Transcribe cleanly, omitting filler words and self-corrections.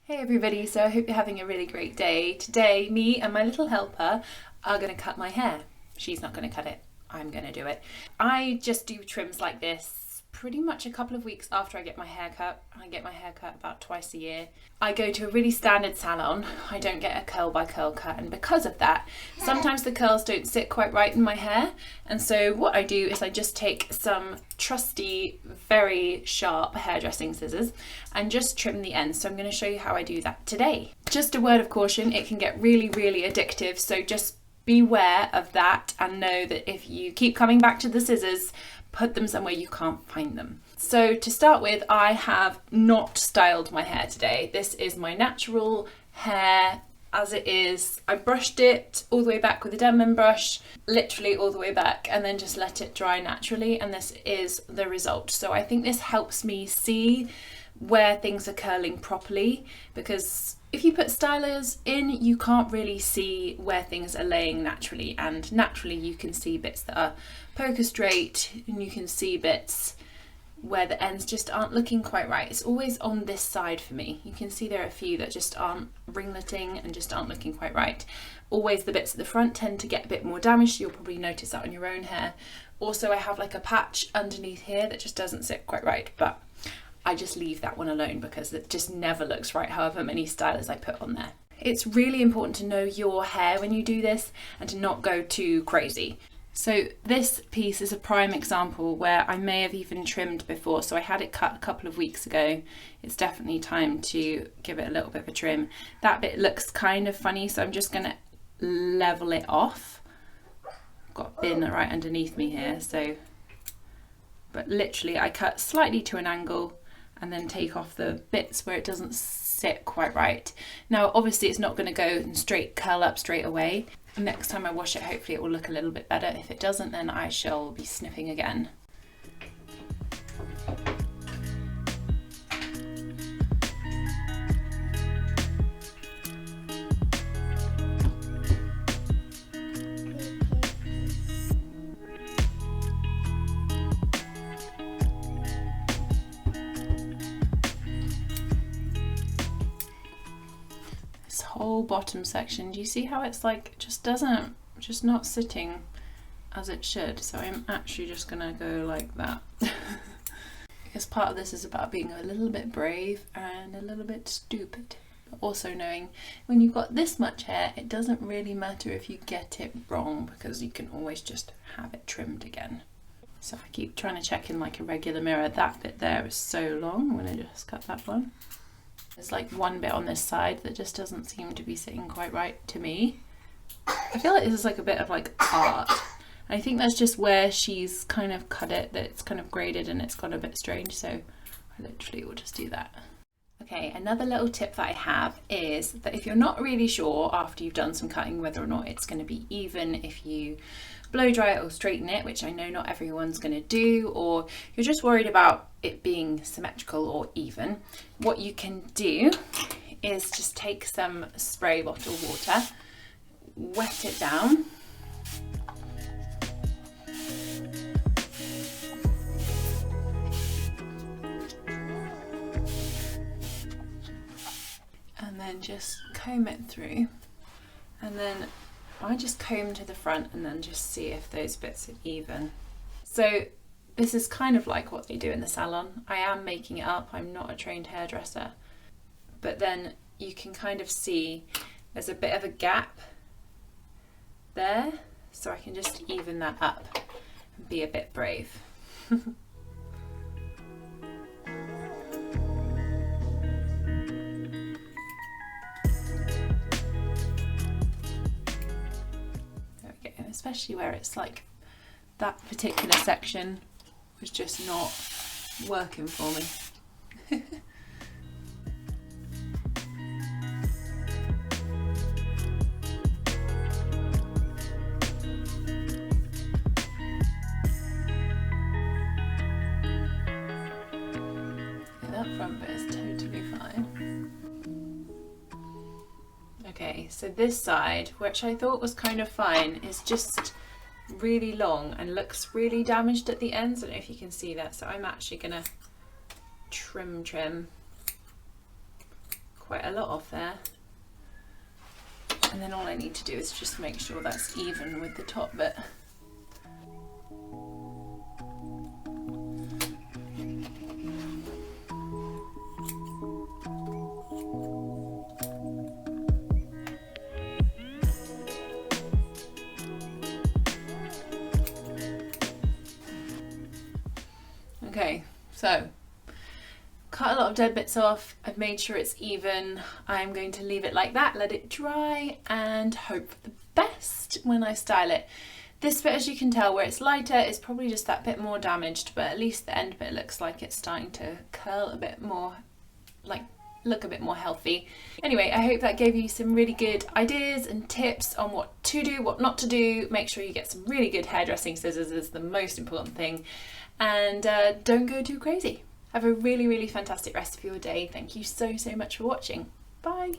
Hey everybody, so I hope you're having a really great day. Today, me and my little helper are going to cut my hair. She's not going to cut it, I'm going to do it. I just do trims like this pretty much a couple of weeks after I get my hair cut. I get my hair cut about twice a year. I go to a really standard salon. I don't get a curl by curl cut, and because of that, sometimes the curls don't sit quite right in my hair. And so what I do is I just take some trusty, very sharp hairdressing scissors and just trim the ends. So I'm going to show you how I do that today. Just a word of caution, it can get really, really addictive. So just beware of that and know that if you keep coming back to the scissors, put them somewhere you can't find them. So to start with, I have not styled my hair today. This is my natural hair as it is. I brushed it all the way back with a Denman brush, literally all the way back, and then just let it dry naturally, and this is the result. So I think this helps me see where things are curling properly, because if you put stylers in, you can't really see where things are laying naturally, and naturally you can see bits that are poker straight, and you can see bits where the ends just aren't looking quite right. It's always on this side for me. You can see there are a few that just aren't ringleting and just aren't looking quite right. Always the bits at the front tend to get a bit more damaged. You'll probably notice that on your own hair. Also, I have like a patch underneath here that just doesn't sit quite right, but I just leave that one alone because it just never looks right, however many stylers I put on there. It's really important to know your hair when you do this and to not go too crazy. So this piece is a prime example where I may have even trimmed before. So I had it cut a couple of weeks ago. It's definitely time to give it a little bit of a trim. That bit looks kind of funny, so I'm just gonna level it off. I've got a bin right underneath me here, but literally I cut slightly to an angle and then take off the bits where it doesn't sit quite right. Now obviously it's not going to go and straight curl up straight away. Next time I wash it, hopefully it will look a little bit better. If it doesn't, then I shall be snipping again. Whole bottom section, do you see how it's like just not sitting as it should? So I'm actually just gonna go like that. Because part of this is about being a little bit brave and a little bit stupid, but also knowing when you've got this much hair, it doesn't really matter if you get it wrong, because you can always just have it trimmed again. So I keep trying to check in like a regular mirror. That bit there is so long. I'm gonna just cut that one. There's like one bit on this side that just doesn't seem to be sitting quite right to me. I feel like this is like a bit of like art. And I think that's just where she's kind of cut it, that it's kind of graded and it's gone a bit strange. So I literally will just do that. Okay, another little tip that I have is that if you're not really sure after you've done some cutting whether or not it's going to be even, if you blow dry it or straighten it, which I know not everyone's going to do, or you're just worried about it being symmetrical or even, what you can do is just take some spray bottle water, wet it down, and then just comb it through. And then I just comb to the front and then just see if those bits are even. So this is kind of like what they do in the salon. I am making it up, I'm not a trained hairdresser. But then you can kind of see there's a bit of a gap there, so I can just even that up and be a bit brave. Especially where it's like that particular section was just not working for me. That front bit is totally fine. Okay, so this side, which I thought was kind of fine, is just really long and looks really damaged at the ends. I don't know if you can see that, so I'm actually gonna trim quite a lot off there. And then all I need to do is just make sure that's even with the top bit. Okay, so cut a lot of dead bits off. I've made sure it's even. I'm going to leave it like that, let it dry, and hope for the best when I style it. This bit, as you can tell, where it's lighter, is probably just that bit more damaged, but at least the end bit looks like it's starting to curl a bit more, like look a bit more healthy. Anyway, I hope that gave you some really good ideas and tips on what to do, what not to do. Make sure you get some really good hairdressing scissors is the most important thing. And don't go too crazy. Have a really, really fantastic rest of your day. Thank you so, so much for watching. Bye.